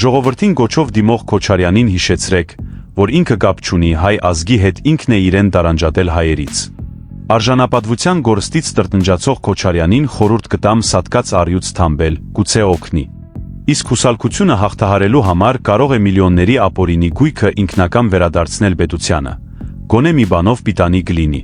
Ժողովրդին գոչով դիմող Քոչարյանին հիշեցրեք, որ ինքը կապ չունի հայ ազգի հետ, ինքն է իրեն տարանջատել հայերից։ Արժանապատվության գորստից տրտնջացող Քոչարյանին խորհուրդ կտամ սատկած առյուծ թամբել, գուցե օգնի։ Իսկ հուսալքությունը հաղթահարելու համար կարող է միլիոնների ապօրինի գույքը ինքնական վերադարձնել պետությանը։ Գոնե մի բանով պիտանի կլինի։